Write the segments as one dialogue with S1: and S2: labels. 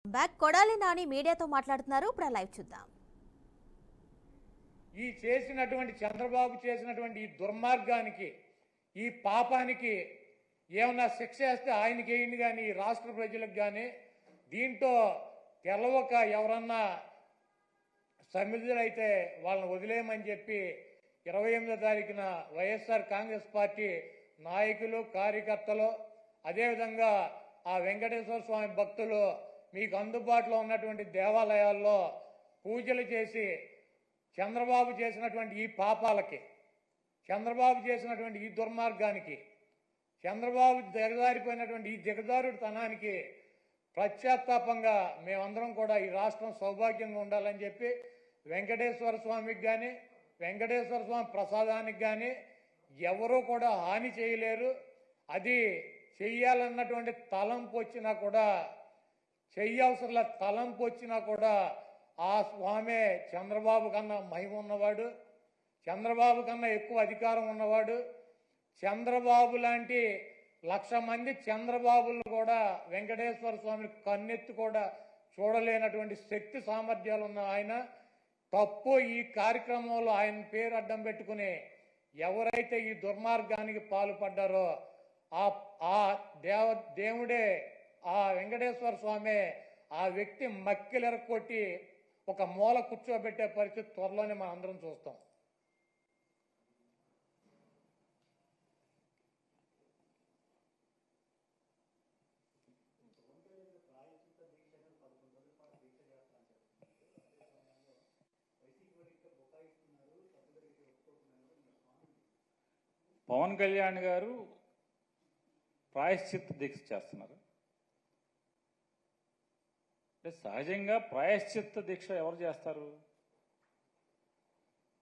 S1: Back Kodali Nani మీడియాతో మాట్లాడుతున్నారు. ఇప్పుడు లైవ్ చూద్దాం.
S2: ఈ చేసినటువంటి చంద్రబాబు చేసినటువంటి ఈ దుర్మార్గానికి ఈ పాపానికి ఏమన్నా శిక్ష వేస్తే ఆయనకి వేయండి కానీ ఈ రాష్ట్ర ప్రజలకు కానీ దీంట్లో తెలవక ఎవరన్నా సమిధులైతే వాళ్ళని వదిలేయమని చెప్పి 28వ తారీఖున వైఎస్ఆర్ కాంగ్రెస్ పార్టీ నాయకులు కార్యకర్తలు అదేవిధంగా ఆ వెంకటేశ్వర స్వామి భక్తులు మీకు అందుబాటులో ఉన్నటువంటి దేవాలయాల్లో పూజలు చేసి చంద్రబాబు చేసినటువంటి ఈ పాపాలకి చంద్రబాబు చేసినటువంటి ఈ దుర్మార్గానికి చంద్రబాబు దిగజారిపోయినటువంటి ఈ దిగజారుడుతనానికి పశ్చాత్తాపంగా మేమందరం కూడా ఈ రాష్ట్రం సౌభాగ్యంగా ఉండాలని చెప్పి వెంకటేశ్వర స్వామికి కానీ వెంకటేశ్వర స్వామి ప్రసాదానికి కానీ ఎవరూ కూడా హాని చేయలేరు. అది చెయ్యాలన్నటువంటి తలంపు వచ్చినా కూడా చెయ్యవసరంలా తలంపు వచ్చినా కూడా ఆ స్వామే చంద్రబాబు కన్నా మహిమ ఉన్నవాడు, చంద్రబాబు కన్నా ఎక్కువ అధికారం ఉన్నవాడు. చంద్రబాబు లాంటి 1,00,000 మంది చంద్రబాబులు కూడా వెంకటేశ్వర స్వామిని కన్నెత్తి కూడా చూడలేనటువంటి శక్తి సామర్థ్యాలు ఉన్న ఆయన తప్పు ఈ కార్యక్రమంలో ఆయన పేరు అడ్డం పెట్టుకుని ఎవరైతే ఈ దుర్మార్గానికి పాల్పడ్డారో ఆ దేవుడే ఆ వెంకటేశ్వర స్వామి ఆ వ్యక్తి మక్కిలెరకొట్టి ఒక మూల కూర్చోబెట్టే పరిస్థితి త్వరలోనే మనం అందరం చూస్తాం.
S3: పవన్ కళ్యాణ్ గారు ప్రాయశ్చిత్త దీక్ష చేస్తున్నారు. అంటే సహజంగా ప్రాయశ్చిత్త దీక్ష ఎవరు చేస్తారు?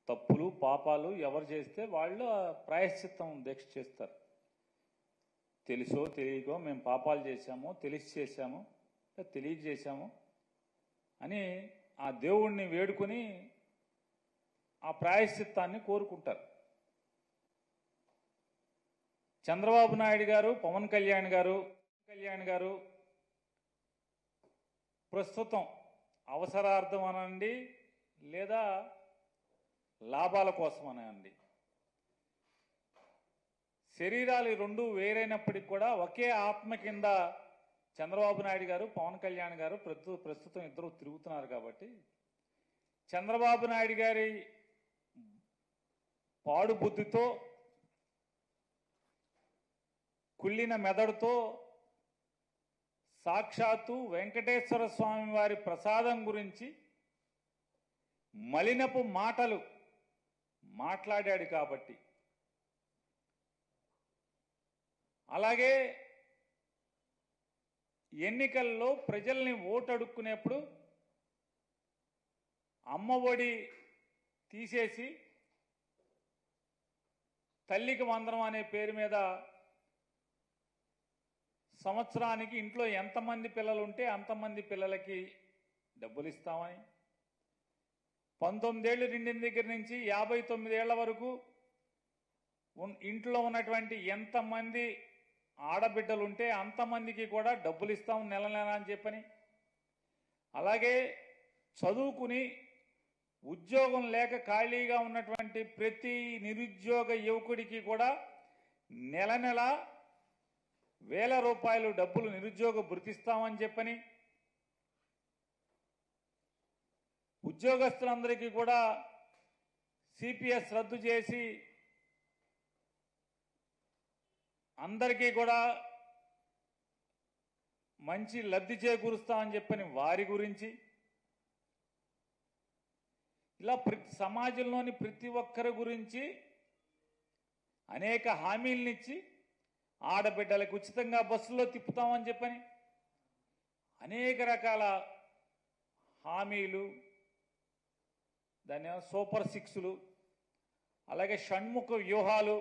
S3: తప్పులు పాపాలు ఎవరు చేస్తే వాళ్ళు ప్రాయశ్చిత్తం దీక్ష చేస్తారు. తెలుసో తెలియకో మేము పాపాలు చేశాము, తెలిసి చేశాము, తెలియక చేశాము అని ఆ దేవుణ్ణి వేడుకొని ఆ ప్రాయశ్చిత్తాన్ని కోరుకుంటారు. చంద్రబాబు నాయుడు గారు పవన్ కళ్యాణ్ గారు ప్రస్తుతం అవసరార్థం అనండి లేదా లాభాల కోసం అనండి, శరీరాలు రెండు వేరైనప్పటికీ కూడా ఒకే ఆత్మ కింద చంద్రబాబు నాయుడు గారు పవన్ కళ్యాణ్ గారు ప్రస్తుతం ఇద్దరు తిరుగుతున్నారు. కాబట్టి చంద్రబాబు నాయుడు గారి పాడు బుద్ధితో కుళ్ళిన మెదడుతో సాక్షాత్తు వెంకటేశ్వర స్వామి వారి ప్రసాదం గురించి మలినపు మాటలు మాట్లాడాడు. కాబట్టి అలాగే ఎన్నికల్లో ప్రజల్ని ఓటు అడుక్కునేప్పుడు అమ్మఒడి తీసేసి తల్లికి వందనం అనే పేరు మీద సంవత్సరానికి ఇంట్లో ఎంతమంది పిల్లలు ఉంటే అంతమంది పిల్లలకి డబ్బులు ఇస్తామని, 19 ఏళ్ళు నిండిన దగ్గర నుంచి 59 ఏళ్ల వరకు ఇంట్లో ఉన్నటువంటి ఎంతమంది ఆడబిడ్డలు ఉంటే అంతమందికి కూడా డబ్బులు ఇస్తాం నెల నెల అని చెప్పని, అలాగే చదువుకుని ఉద్యోగం లేక ఖాళీగా ఉన్నటువంటి ప్రతి నిరుద్యోగ యువకుడికి కూడా నెల నెల వేల రూపాయలు డబ్బులు నిరుద్యోగ భృతిస్తామని చెప్పని, ఉద్యోగస్తులందరికీ కూడా సిపిఎస్ రద్దు చేసి అందరికీ కూడా మంచి లబ్ధి చేకూరుస్తామని చెప్పని వారి గురించి, ఇలా సమాజంలోని ప్రతి ఒక్కరి గురించి అనేక హామీలనిచ్చి ఆడబిడ్డలకు ఉచితంగా బస్సులో తిప్పుతామని చెప్పని అనేక రకాల హామీలు, దాని సూపర్ సిక్స్లు, అలాగే షణ్ముఖ వ్యూహాలు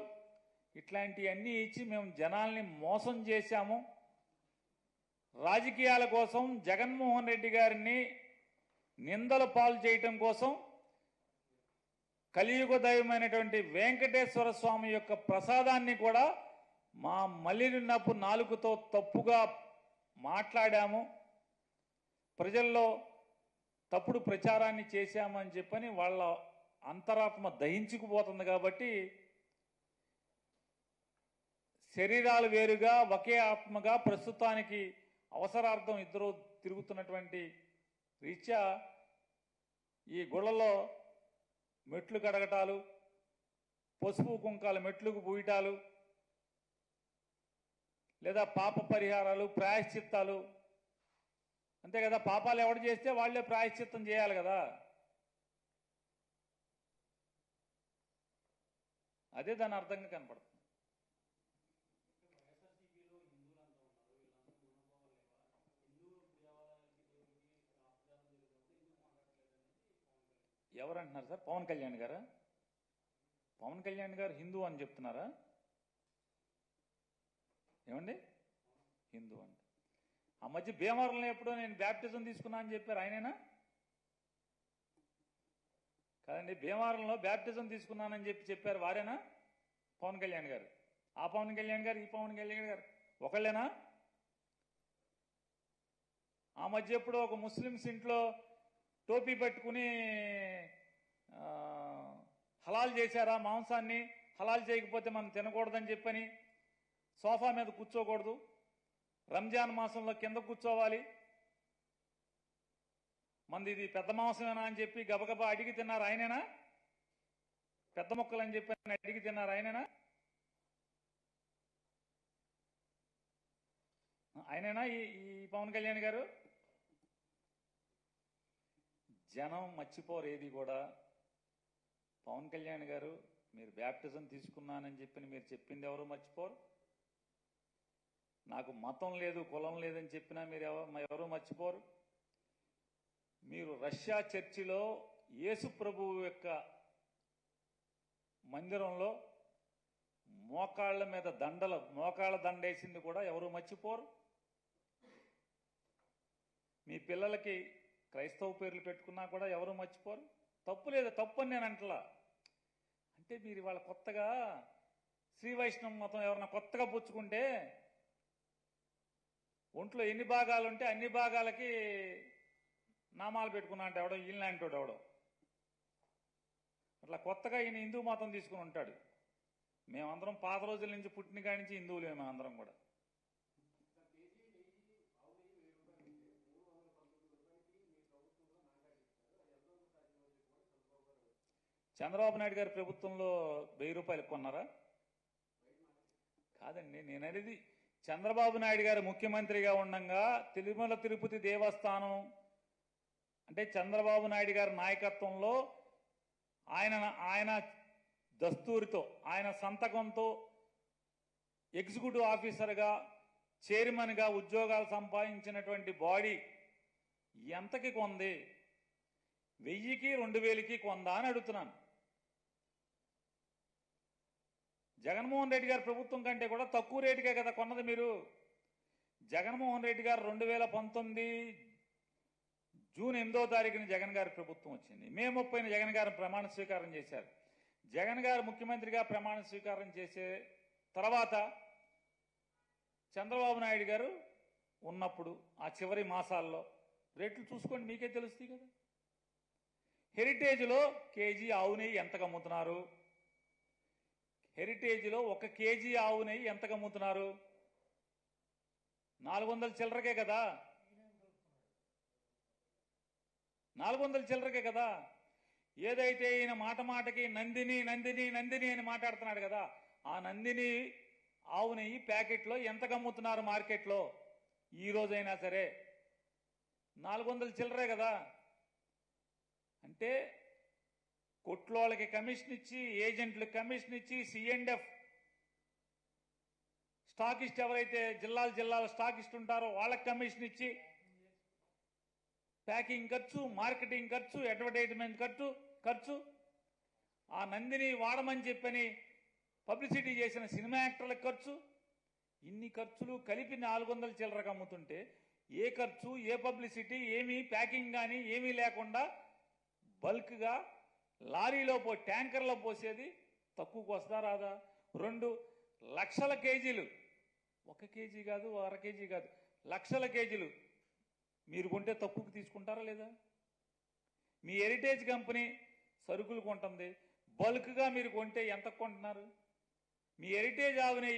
S3: ఇట్లాంటివన్నీ ఇచ్చి మేము జనాల్ని మోసం చేశాము. రాజకీయాల కోసం జగన్మోహన్ రెడ్డి గారిని నిందల పాలు చేయటం కోసం కలియుగ దైవమైనటువంటి వెంకటేశ్వర స్వామి యొక్క ప్రసాదాన్ని కూడా మా మలినపు నాలుకతో తప్పుగా మాట్లాడాము. ప్రజల్లో తప్పుడు ప్రచారాన్ని చేశామని చెప్పని వాళ్ళ అంతరాత్మ దహించుకుపోతుంది. కాబట్టి శరీరాలు వేరుగా ఒకే ఆత్మగా ప్రస్తుతానికి అవసరార్థం ఇద్దరు తిరుగుతున్నటువంటి రీత్యా ఈ గుళ్ళలో మెట్లు కడగటాలు, పసుపు కుంకాలు మెట్లుకు పూయటాలు, లేదా పాప పరిహారాలు, ప్రాయశ్చిత్తాలు, అంతే కదా. పాపాలు ఎవడు చేస్తే వాళ్ళే ప్రాయశ్చిత్తం చేయాలి కదా. అదే దాని అర్థంగా కనపడుతుంది. ఎవరంటున్నారు సార్? పవన్ కళ్యాణ్ గారా? పవన్ కళ్యాణ్ గారు హిందూ అని చెప్తున్నారా? ఏమండి హిందూ అంటే? ఆ మధ్య భీమవరంలో ఎప్పుడో నేను బ్యాప్టిజం తీసుకున్నా అని చెప్పారు, ఆయనేనా? కాదండి, భీమవరంలో బ్యాప్టిజం తీసుకున్నానని చెప్పారు, వారేనా? పవన్ కళ్యాణ్ గారు. ఆ పవన్ కళ్యాణ్ గారు, ఈ పవన్ కళ్యాణ్ గారు ఒకళ్ళేనా? ఆ మధ్య ఎప్పుడో ఒక ముస్లిమ్స్ ఇంట్లో టోపీ పెట్టుకుని హలాల్ చేశారా మాంసాన్ని, హలాల్ చేయకపోతే మనం తినకూడదని చెప్పని సోఫా మీద కూర్చోకూడదు, రంజాన్ మాసంలో కింద కూర్చోవాలి, మంది ఇది పెద్ద మాంసమేనా అని చెప్పి గబగబా అడిగి తిన్నారు, ఆయనేనా? పెద్ద మొక్కలని చెప్పి అడిగి తిన్నారు, ఆయనేనా? ఆయనేనా ఈ పవన్ కళ్యాణ్ గారు? జనం మర్చిపోరు ఏది కూడా. పవన్ కళ్యాణ్ గారు మీరు బ్యాప్టిజం తీసుకున్నానని చెప్పి మీరు చెప్పింది ఎవరు మర్చిపోరు. నాకు మతం లేదు, కులం లేదని చెప్పినా మీరు ఎవరు మర్చిపోరు. మీరు రష్యా చర్చిలో యేసు ప్రభువు యొక్క మందిరంలో మోకాళ్ళ మీద మోకాళ్ళ దండేసింది కూడా ఎవరు మర్చిపోరు. మీ పిల్లలకి క్రైస్తవ పేర్లు పెట్టుకున్నా కూడా ఎవరు మర్చిపోరు. తప్పు లేదు, తప్పు అని నేను అంటలా. అంటే మీరు ఇవాళ కొత్తగా శ్రీ వైష్ణవ మతం ఎవరన్నా కొత్తగా పుచ్చుకుంటే ఒంట్లో ఎన్ని భాగాలు ఉంటే అన్ని భాగాలకి నామాలు పెట్టుకున్నా అంటే ఎవడో ఈయనలాంటోడు ఎవడో అట్లా కొత్తగా ఈయన హిందూ మతం తీసుకుని ఉంటాడు. మేమందరం పాత రోజుల నుంచి పుట్టిన కాడి నుంచి హిందువులే మేమందరం కూడా. చంద్రబాబు నాయుడు గారి ప్రభుత్వంలో 1000 రూపాయలకు కొన్నారా? కాదండి, నేను అనేది చంద్రబాబు నాయుడు గారు ముఖ్యమంత్రిగా ఉండగా తిరుమల తిరుపతి దేవస్థానం అంటే చంద్రబాబు నాయుడు గారి నాయకత్వంలో ఆయన దస్తూరితో, ఆయన సంతకంతో ఎగ్జిక్యూటివ్ ఆఫీసర్గా, చైర్మన్గా ఉద్యోగాలు సంపాదించినటువంటి బాడీ ఎంతకి కొంది? 1000కి 2000కి కొందా అని అడుగుతున్నాను. జగన్మోహన్ రెడ్డి గారి ప్రభుత్వం కంటే కూడా తక్కువ రేటుకే కదా కొన్నది మీరు. జగన్మోహన్ రెడ్డి గారు 2019 జూన్ 8వ తారీఖున జగన్ గారి ప్రభుత్వం వచ్చింది. మే 30న జగన్ గారు ప్రమాణ స్వీకారం చేశారు. జగన్ గారు ముఖ్యమంత్రిగా ప్రమాణ స్వీకారం చేసే తర్వాత చంద్రబాబు నాయుడు గారు ఉన్నప్పుడు ఆ చివరి మాసాల్లో రేట్లు చూసుకోండి, మీకే తెలుస్తాయి కదా. హెరిటేజ్లో కేజీ ఆవు నెయ్యి ఎంతకు అమ్ముతున్నారు? హెరిటేజ్లో 1 కేజీ ఆవు నెయ్యి ఎంతకు అమ్ముతున్నారు? 400 చిల్లరకే కదా. 400 చిల్లరకే కదా. ఏదైతే ఈయన మాట మాటకి నందిని నందిని నందిని అని మాట్లాడుతున్నాడు కదా, ఆ నందిని ఆవు నెయ్యి ప్యాకెట్లో ఎంతకు అమ్ముతున్నారు మార్కెట్లో? ఈ రోజైనా సరే 400 చిల్లరే కదా. అంటే కొట్లోళ్ళకి కమిషన్ ఇచ్చి, ఏజెంట్లకు కమిషన్ ఇచ్చి, C&F స్టాకిస్ట్ ఎవరైతే జిల్లాల స్టాకిస్ట్ ఉంటారో వాళ్ళకి కమిషన్ ఇచ్చి, ప్యాకింగ్ ఖర్చు, మార్కెటింగ్ ఖర్చు, అడ్వర్టైజ్మెంట్ ఖర్చు, ఆ నందిని వాడమని చెప్పని పబ్లిసిటీ చేసిన సినిమా యాక్టర్లకు ఖర్చు, ఇన్ని ఖర్చులు కలిపి 400 చిల్లరకు అమ్ముతుంటే ఏ ఖర్చు, ఏ పబ్లిసిటీ, ఏమీ ప్యాకింగ్ కానీ ఏమీ లేకుండా బల్క్గా లారీలో ట్యాంకర్లో పోసేది తక్కువకు వస్తా రాదా? 2 లక్షల కేజీలు, 1 కేజీ కాదు, 1/2 కేజీ కాదు, లక్షల కేజీలు మీరు కొంటే తక్కువకి తీసుకుంటారా లేదా? మీ హెరిటేజ్ కంపెనీ సరుకులు కొంటుంది, బల్క్గా మీరు కొంటే ఎంత కొంటున్నారు? మీ హెరిటేజ్ ఆవుని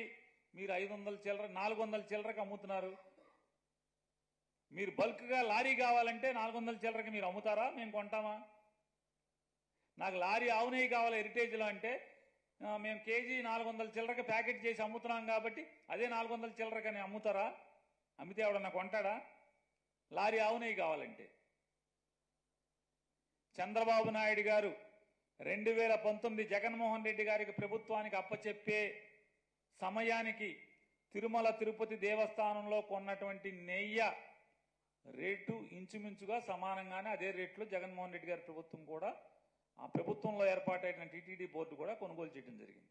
S3: మీరు 500 చిల్లర 400 చిల్లరకి అమ్ముతున్నారు. మీరు బల్క్గా లారీ కావాలంటే 400 చిల్లరకి మీరు అమ్ముతారా? మేము కొంటామా? నాకు లారీ ఆవు నెయ్యి కావాలి హెరిటేజ్లో అంటే మేము కేజీ 400 చిల్లరకి ప్యాకెట్ చేసి అమ్ముతున్నాం కాబట్టి అదే 400 చిల్లరకని అమ్ముతారా? అమ్మితే ఎవడన్నా కొంటాడా? లారీ ఆవు నెయ్యి కావాలంటే. చంద్రబాబు నాయుడు గారు 2019 జగన్మోహన్ రెడ్డి గారికి ప్రభుత్వానికి అప్పచెప్పే సమయానికి తిరుమల తిరుపతి దేవస్థానంలో కొన్నటువంటి నెయ్యి రేటు ఇంచుమించుగా సమానంగానే అదే రేట్లో జగన్మోహన్ రెడ్డి గారి ప్రభుత్వం కూడా ఆ ప్రభుత్వంలో ఏర్పాటైన టీటీడీ బోర్డు కూడా కొనుగోలు చేయడం జరిగింది.